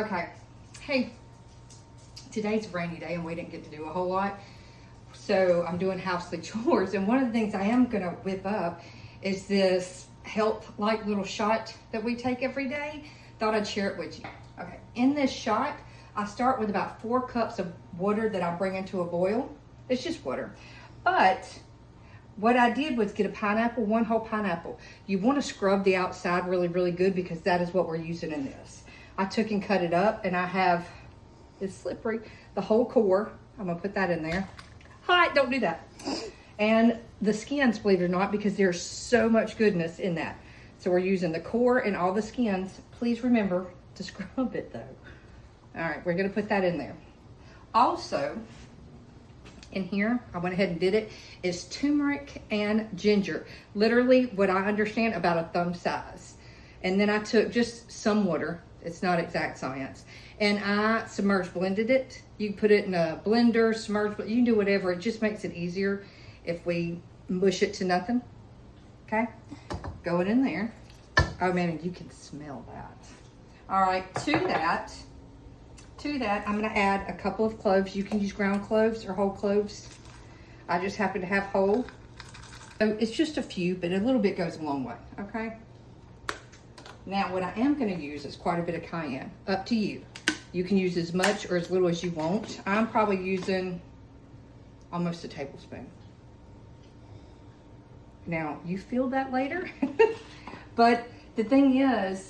Okay, hey, today's a rainy day and we didn't get to do a whole lot. So I'm doing housely chores, and one of the things I am gonna whip up is this health-like little shot that we take every day. Thought I'd share it with you. Okay, in this shot, I start with about 4 cups of water that I bring into a boil. It's just water. But what I did was get a pineapple, 1 whole pineapple. You wanna scrub the outside really, really good because that is what we're using in this. I took and cut it up, and I have, it's slippery, the whole core. I'm gonna put that in there. Hi, don't do that. And the skins, believe it or not, because there's so much goodness in that. So we're using the core and all the skins. Please remember to scrub it though. All right, we're gonna put that in there. Also, in here, I went ahead and did it, is turmeric and ginger. Literally, what I understand, about a thumb size. And then I took just some water. It's not exact science. And I blended it. You can put it in a blender, submerge, but you can do whatever. It just makes it easier if we mush it to nothing. Okay, going in there. Oh man, you can smell that. All right, to that, I'm gonna add a couple of cloves. You can use ground cloves or whole cloves. I just happen to have whole. So it's just a few, but a little bit goes a long way, okay? Now, what I am gonna use is quite a bit of cayenne, up to you. You can use as much or as little as you want. I'm probably using almost a tablespoon. Now, you feel that later, but the thing is,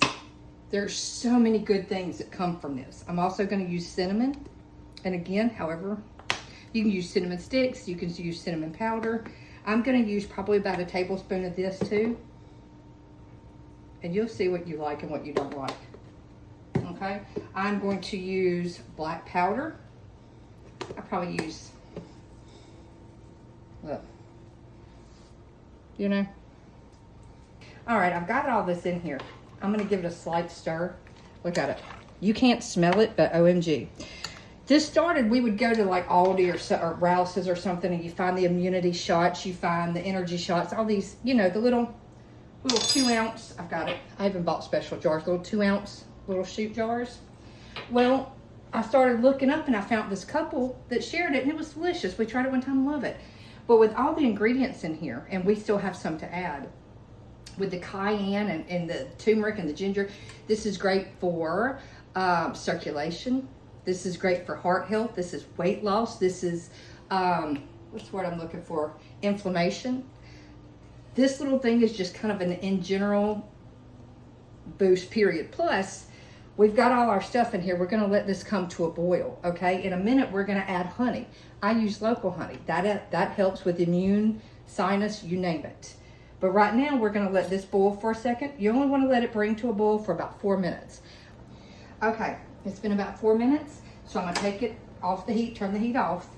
there's so many good things that come from this. I'm also gonna use cinnamon. And again, however, you can use cinnamon sticks, you can use cinnamon powder. I'm gonna use probably about a tablespoon of this too. And you'll see what you like and what you don't like. Okay, I'm going to use black powder. I probably use, look, you know. All right, I've got all this in here. I'm gonna give it a slight stir. Look at it. You can't smell it, but OMG. This started, we would go to like Aldi or Rouse's or something, and you find the immunity shots, you find the energy shots, all these, you know, the little 2 ounce, I've got it. I even bought special jars, little 2 ounce little shoot jars. Well, I started looking up and I found this couple that shared it, and it was delicious. We tried it one time, love it. But with all the ingredients in here, and we still have some to add, with the cayenne and the turmeric and the ginger, this is great for circulation. This is great for heart health. This is weight loss. This is, what's the word I'm looking for? Inflammation. This little thing is just kind of an in general boost, period. Plus, we've got all our stuff in here. We're gonna let this come to a boil, okay? In a minute, we're gonna add honey. I use local honey. That helps with immune, sinus, you name it. But right now, we're gonna let this boil for a second. You only wanna let it bring to a boil for about 4 minutes. Okay, it's been about 4 minutes, so I'm gonna take it off the heat, turn the heat off.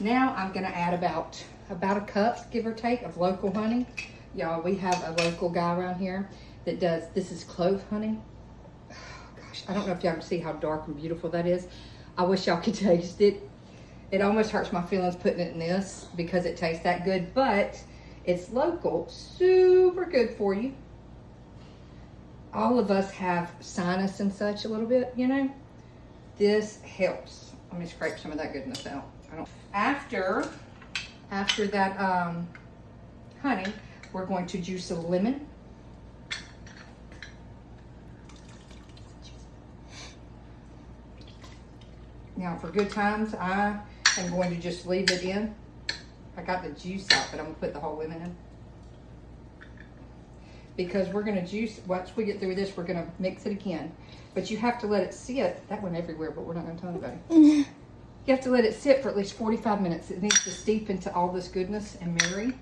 Now I'm gonna add about a cup, give or take, of local honey. Y'all, we have a local guy around here that does, this is clove honey. Oh, gosh, I don't know if y'all can see how dark and beautiful that is. I wish y'all could taste it. It almost hurts my feelings putting it in this because it tastes that good, but it's local, super good for you. All of us have sinus and such a little bit, you know. This helps. Let me scrape some of that goodness out. After that honey, we're going to juice a lemon. Now, for good times, I am going to just leave it in. I got the juice out, but I'm gonna put the whole lemon in. Because we're gonna juice, once we get through this, we're gonna mix it again. But you have to let it sit. That went everywhere, but we're not gonna tell anybody. You have to let it sit for at least 45 minutes. It needs to steep into all this goodness and marry.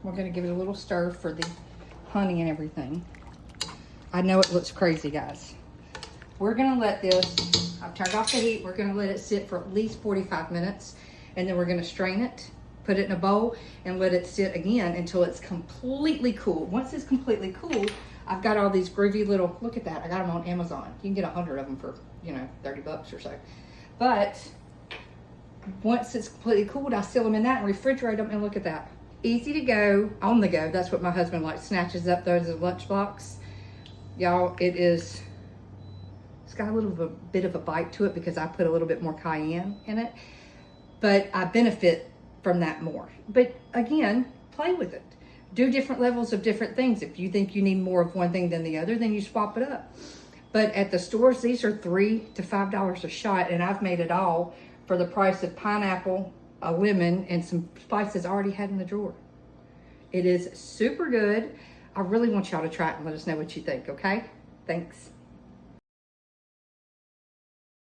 We're gonna give it a little stir for the honey and everything. I know it looks crazy, guys. We're gonna let this, I've turned off the heat, we're gonna let it sit for at least 45 minutes, and then we're gonna strain it, put it in a bowl, and let it sit again until it's completely cool. Once it's completely cool, I've got all these groovy little, look at that, I got them on Amazon. You can get 100 of them for, you know, 30 bucks or so. But once it's completely cooled, I seal them in that and refrigerate them, and look at that. Easy to go, on the go. That's what my husband likes, snatches up those as a lunchbox. Y'all, it is got a little bit of a bite to it because I put a little bit more cayenne in it, but I benefit from that more. But again, play with it. Do different levels of different things. If you think you need more of one thing than the other, then you swap it up. But at the stores, these are $3 to $5 a shot, and I've made it all for the price of pineapple, a lemon, and some spices I already had in the drawer. It is super good. I really want y'all to try it and let us know what you think, okay? Thanks.